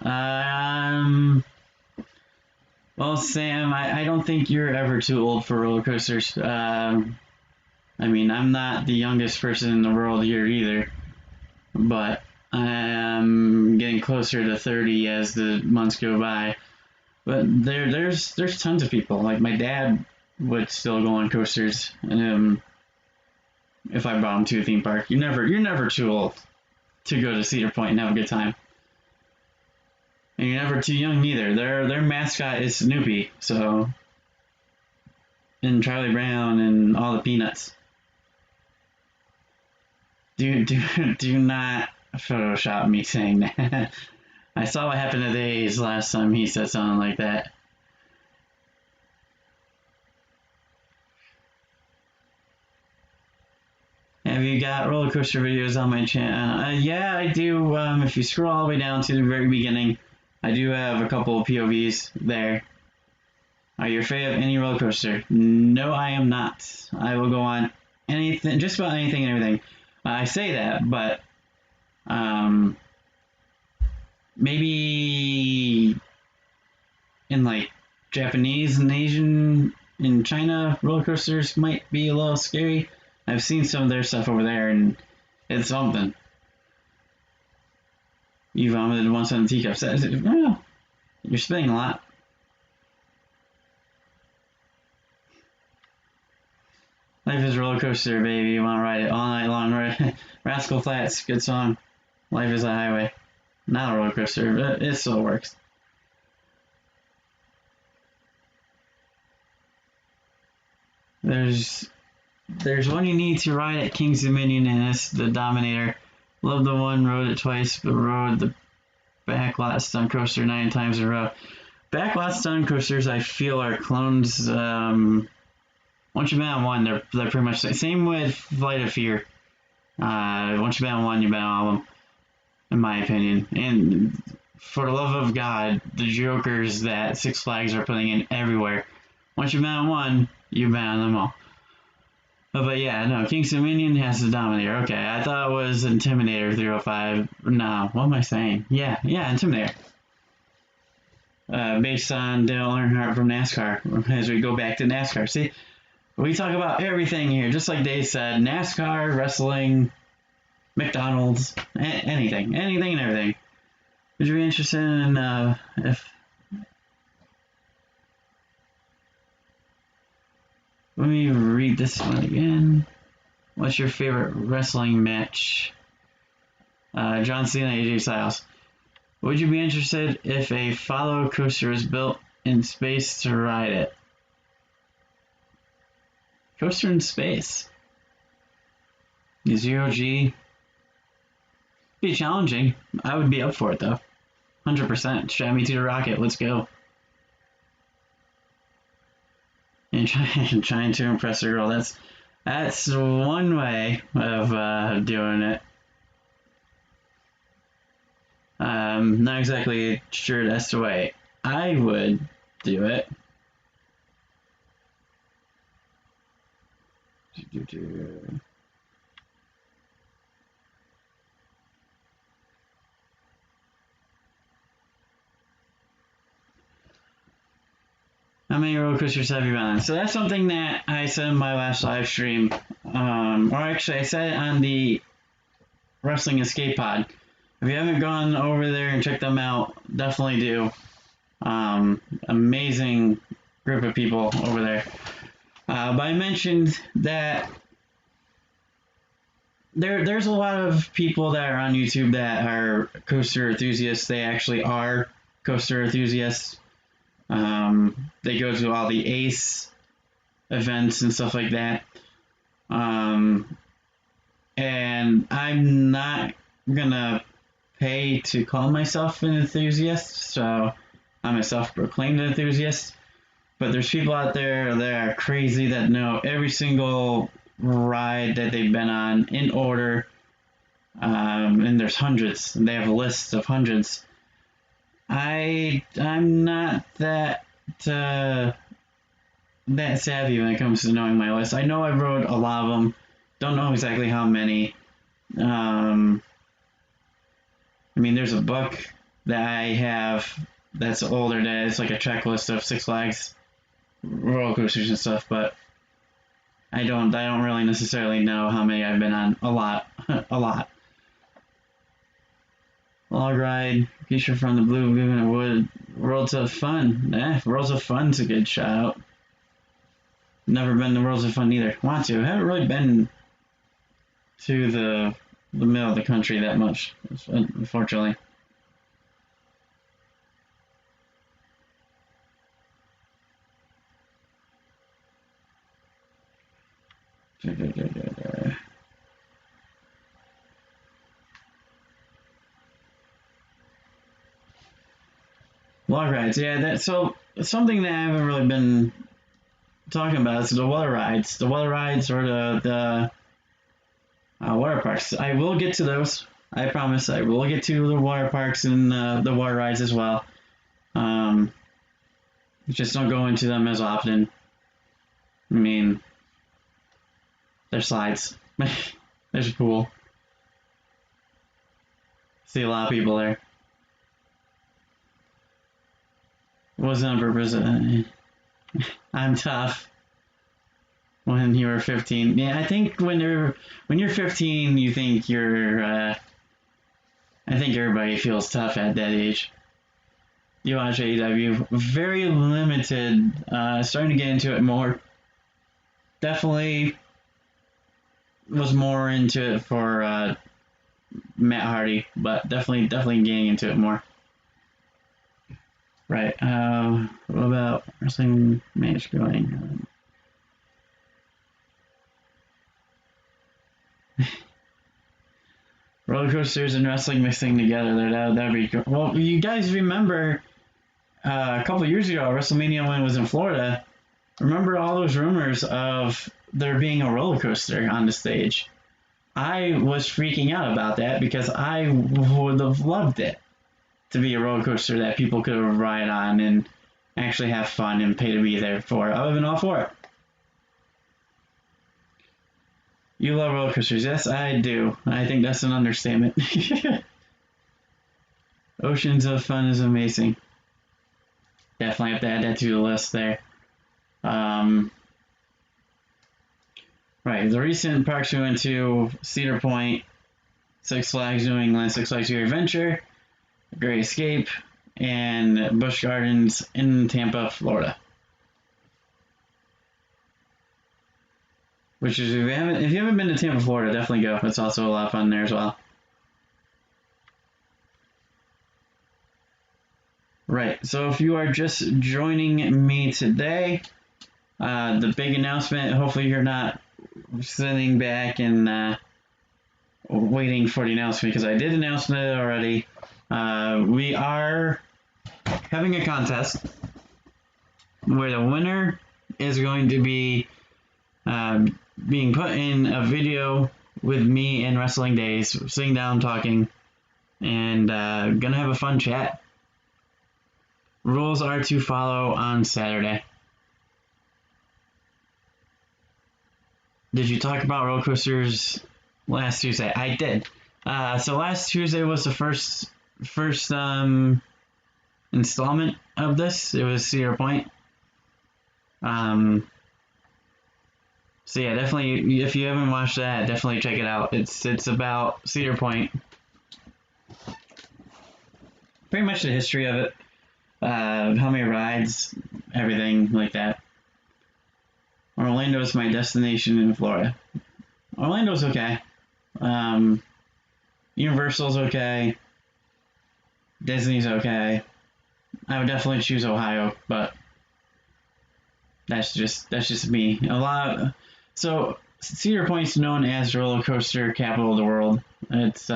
Well, Sam, I don't think you're ever too old for roller coasters. I mean, I'm not the youngest person in the world here either, but I'm getting closer to 30 as the months go by. But there's tons of people. Like my dad would still go on coasters, if I brought him to a theme park. You're never too old to go to Cedar Point and have a good time. And you're never too young either. Their mascot is Snoopy, so, and Charlie Brown and all the Peanuts. Do not Photoshop me saying that. I saw what happened to Days last time he said something like that. Have you got roller coaster videos on my channel? Yeah, I do. If you scroll all the way down to the very beginning, I do have a couple of POVs there. Are you afraid of any roller coaster? No, I am not. I will go on anything, just about anything and everything. I say that, but maybe in like Japanese and Asian and China roller coasters might be a little scary. I've seen some of their stuff over there and it's something. You vomited once on the teacups. Well, you're spinning a lot. Life is a roller coaster, baby. You want to ride it all night long. Rascal Flatts, good song. Life is a highway. Not a roller coaster, but it still works. There's one you need to ride at King's Dominion, and it's the Dominator. Love the one, rode it twice, but rode the backlot stunt coaster 9 times in a row. Backlot stunt coasters, I feel, are clones. Once you've been on one, they're pretty much the same with Flight of Fear. Once you've been on one, you've been on all of them, in my opinion. And for the love of God, the jokers that Six Flags are putting in everywhere. Once you've been on one, you've been on them all. But yeah, no, King's Dominion has the Dominator. Okay, I thought it was Intimidator 305. No, what am I saying? Yeah, Intimidator. Based on Dale Earnhardt from NASCAR, as we go back to NASCAR. See, we talk about everything here, just like Dave said, NASCAR, wrestling, McDonald's, anything and everything. Would you be interested in if... Let me read this one again. What's your favorite wrestling match? John Cena, AJ Styles. Would you be interested if a follow coaster was built in space to ride it? Coaster in space. Zero G. Be challenging. I would be up for it though. 100%. Strap me to the rocket. Let's go. And trying to impress a girl. That's one way of doing it. Not exactly sure that's the way I would do it. How many roller coasters have you been on? So that's something that I said in my last live stream. Or actually, I said it on the Wrestling Escape Pod. If you haven't gone over there and checked them out, definitely do. Amazing group of people over there. But I mentioned that there's a lot of people that are on YouTube that are coaster enthusiasts. They actually are coaster enthusiasts. They go to all the ACE events and stuff like that. And I'm not gonna pay to call myself an enthusiast, so I'm a self-proclaimed enthusiast. But there's people out there that are crazy that know every single ride that they've been on in order. And there's hundreds. They have a list of hundreds. I'm not that savvy when it comes to knowing my list. I know I wrote a lot of them. Don't know exactly how many. I mean, there's a book that I have that's older that it's like a checklist of Six Flags roller coasters and stuff, but I don't really necessarily know how many I've been on. A lot. A lot. Log ride, feature from the Blue Lagoon and Wood. Worlds of Fun. Worlds of Fun's a good shout out. Never been to Worlds of Fun either. Want to. Haven't really been to the middle of the country that much, unfortunately. Log rides, yeah. So something that I haven't really been talking about is the water rides. The water rides or the water parks. I will get to those. I promise. I will get to the water parks and the water rides as well. Just don't go into them as often. I mean, they're slides. There's a pool. See a lot of people there. Wasn't on purpose. I'm tough. When you were 15, yeah, I think when you're 15, you think you're. I think everybody feels tough at that age. You watch AEW, very limited. Starting to get into it more. Definitely was more into it for Matt Hardy, but definitely getting into it more. Right. What about wrestling match going? Roller coasters and wrestling mixing together. That'd be cool. Well, you guys remember a couple years ago, WrestleMania when it was in Florida. Remember all those rumors of there being a roller coaster on the stage? I was freaking out about that because I would have loved it to be a roller coaster that people could ride on and actually have fun and pay to be there for. I would have been all for it. You love roller coasters. Yes, I do. I think that's an understatement. Oceans of Fun is amazing. Definitely have to add that to the list there. Right, the recent parks we went to: Cedar Point, Six Flags New England, Six Flags Great Adventure, Great Escape, and Busch Gardens in Tampa, Florida. Which is, if you haven't been to Tampa, Florida, definitely go. It's also a lot of fun there as well. Right, so if you are just joining me today, the big announcement, hopefully you're not sitting back and waiting for the announcement, because I did announce it already. We are having a contest where the winner is going to be being put in a video with me and Wrestling Days, sitting down talking, and gonna have a fun chat. Rules are to follow on Saturday. Did you talk about roller coasters last Tuesday? I did. So last Tuesday was the first installment of this. It was Cedar Point. So yeah, definitely, if you haven't watched that, definitely check it out. It's about Cedar Point. Pretty much the history of it. How many rides, everything like that. Orlando is my destination in Florida. Orlando's okay. Universal's okay. Disney's okay. I would definitely choose Ohio, but that's just me. So Cedar Point's known as the roller coaster capital of the world. It's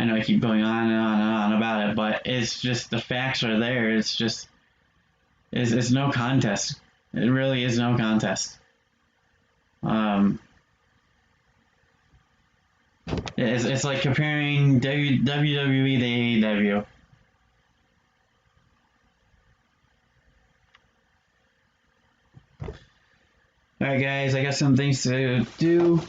I know I keep going on and on and on about it, but it's just, the facts are there. It's no contest. It really is no contest. It's like comparing WWE to AEW. Alright guys, I got some things to do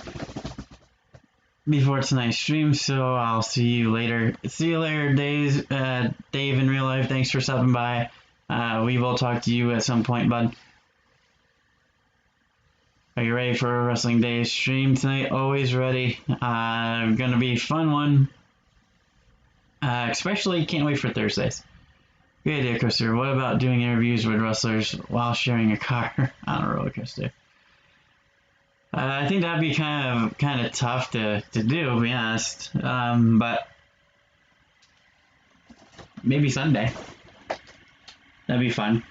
before tonight's stream, so I'll see you later. See you later, Dave in real life. Thanks for stopping by. We will talk to you at some point, bud. Are you ready for a Wrestling Days stream tonight? Always ready. Gonna be a fun one. Especially can't wait for Thursdays. Good idea, Coaster. What about doing interviews with wrestlers while sharing a car on a roller coaster? I think that'd be kind of tough to do, to be honest. But maybe Sunday. That'd be fun.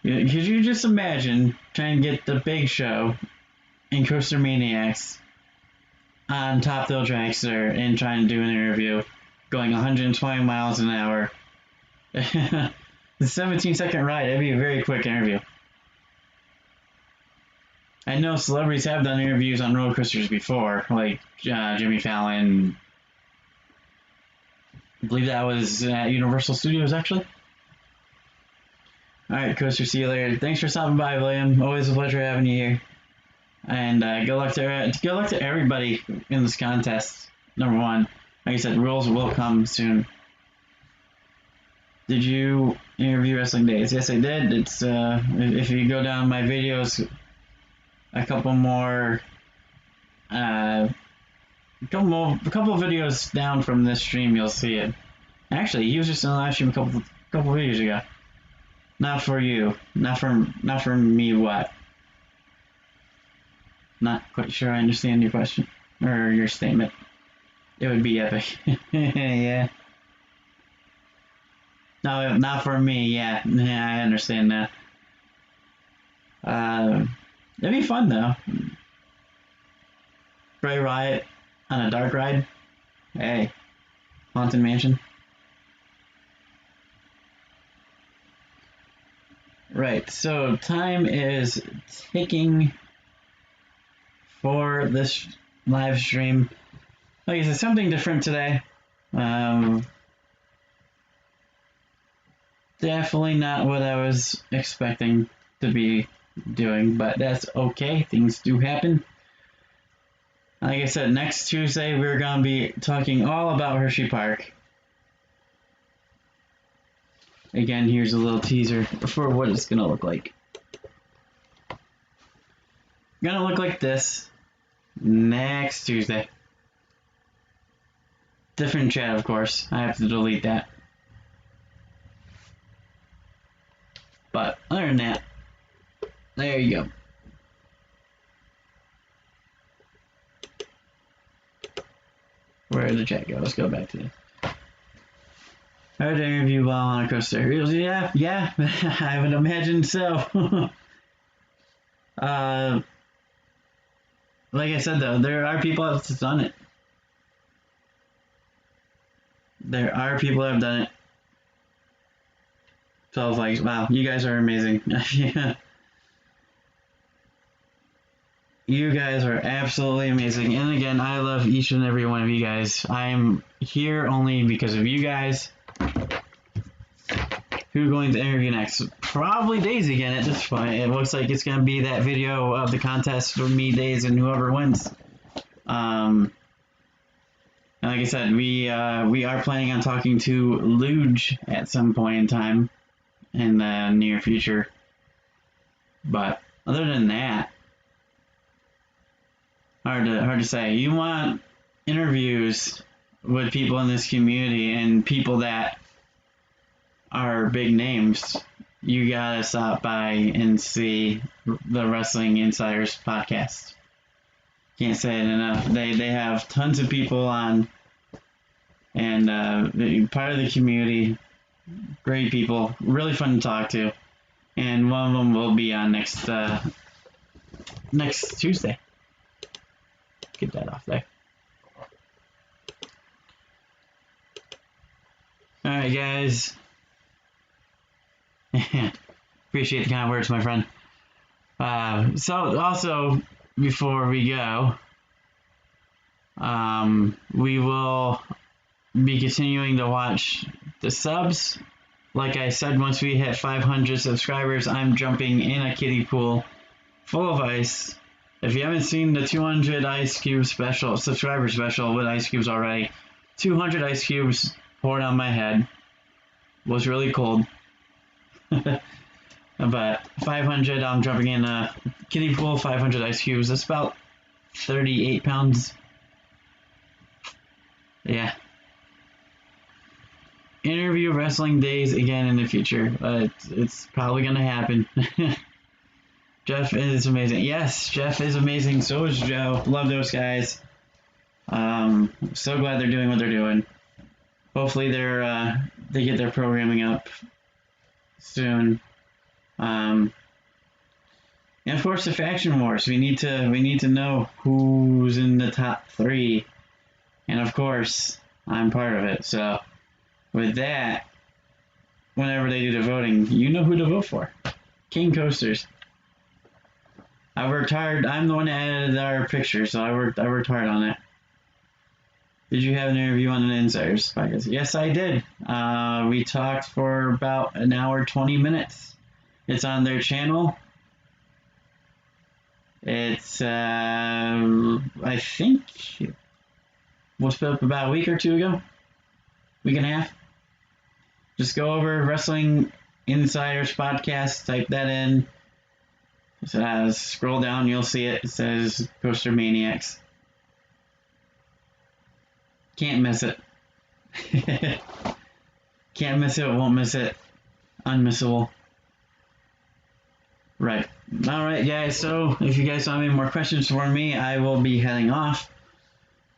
Could you just imagine trying to get the Big Show and Coaster Maniacs on Top Thrill Dragster and trying to do an interview going 120 miles an hour? The 17-second ride, that'd be a very quick interview. I know celebrities have done interviews on roller coasters before, like Jimmy Fallon. I believe that was at Universal Studios, actually. Alright, Coaster, see you later. Thanks for stopping by, William. Always a pleasure having you here. And good luck to everybody in this contest. Number one, like I said, rules will come soon. Did you interview Wrestling Days? Yes, I did. It's if you go down my videos, a couple of videos down from this stream, you'll see it. Actually, he was just in the live stream a couple videos ago. Not for you. Not for me. What? Not quite sure I understand your question or your statement. It would be epic. Yeah. No, not for me. Yeah, I understand that. It'd be fun though. Bray Wyatt on a dark ride. Hey, Haunted Mansion. Right, so time is ticking for this live stream. Like I said, something different today. definitely not what I was expecting to be doing, but that's okay. Things do happen. Like I said, next Tuesday we're going to be talking all about Hershey Park. Again, here's a little teaser for what it's going to look like. Going to look like this next Tuesday. Different chat, of course. I have to delete that. But other than that, there you go. Where did the chat go? Let's go back to this. How to interview while on a coaster? Yeah, I would imagine so. Like I said though, there are people that's done it. There are people that have done it. So I was like, wow, you guys are amazing. Yeah. You guys are absolutely amazing. And again, I love each and every one of you guys. I'm here only because of you guys. Who are going to interview next? Probably Daisy again at this point. It looks like it's going to be that video of the contest with me, Daisy, and whoever wins. And like I said, we are planning on talking to Luge at some point in time in the near future. But other than that, hard to say. You want interviews with people in this community and people that are big names, you gotta stop by and see the Wrestling Insiders podcast. Can't say it enough. They have tons of people on, and part of the community. Great people, really fun to talk to, and one of them will be on next Tuesday. Get that off there. All right, guys. Appreciate the kind words, my friend. So also, before we go, we will be continuing to watch the subs. Like I said, once we hit 500 subscribers, I'm jumping in a kiddie pool full of ice. If you haven't seen the 200 ice cube special, subscriber special with ice cubes already, 200 ice cubes poured on my head. Was really cold. But 500, I'm jumping in a kiddie pool, 500 ice cubes. That's about 38 pounds. Yeah. Interview wrestling days again in the future. It's probably going to happen. Jeff is amazing. Yes, Jeff is amazing. So is Joe. Love those guys. So glad they're doing what they're doing. Hopefully they get their programming up soon. And of course the faction wars. We need to know who's in the top 3. And of course, I'm part of it. So with that, whenever they do the voting, you know who to vote for. King Coasters. I worked hard. I'm the one that edited our picture, so I worked hard on it. Did you have an interview on an Insiders podcast? Yes, I did. We talked for about an hour, 20 minutes. It's on their channel. It's, I think, was put up about a week or two ago. Week and a half. Just go over Wrestling Insiders podcast, type that in. Scroll down, you'll see it. It says Coaster Maniacs. Can't miss it. Can't miss it, won't miss it. Unmissable. Right. Alright, guys, so if you guys don't have any more questions for me, I will be heading off.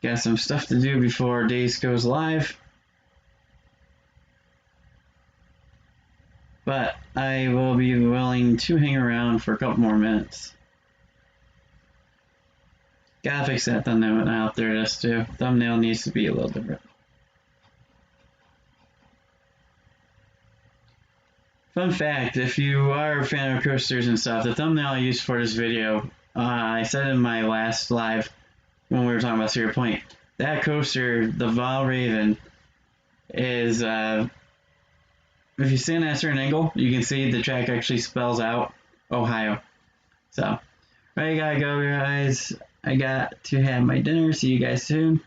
Got some stuff to do before Days goes live. But I will be willing to hang around for a couple more minutes. Gotta fix that thumbnail out there, just too. Thumbnail needs to be a little different. Fun fact, if you are a fan of coasters and stuff, the thumbnail I used for this video, I said in my last live when we were talking about Cedar Point, that coaster, the Val Raven, is if you stand at a certain angle, you can see the track actually spells out Ohio. So, I gotta go, guys. I got to have my dinner. See you guys soon.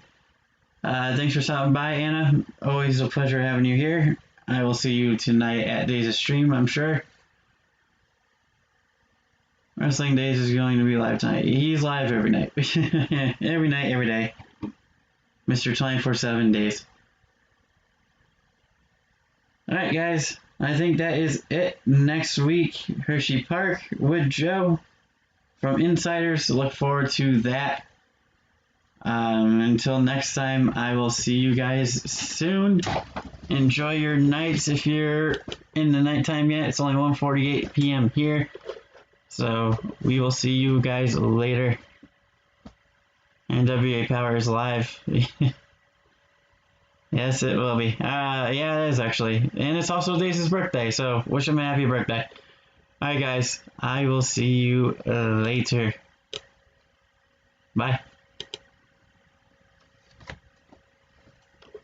Thanks for stopping by, Anna. Always a pleasure having you here. I will see you tonight at Days of Stream, I'm sure. Wrestling Days is going to be live tonight. He's live every night. Every night, every day. Mr. 24/7 Days. Alright, guys. I think that is it. Next week, Hershey Park with Joe from Insiders. Look forward to that. Until next time, I will see you guys soon. Enjoy your nights if you're in the nighttime yet. It's only 1:48 p.m. here. So we will see you guys later. NWA Power is live. Yes, it will be. Yeah, it is actually. And it's also Dace's birthday, so wish him a happy birthday. Alright, guys. I will see you later. Bye.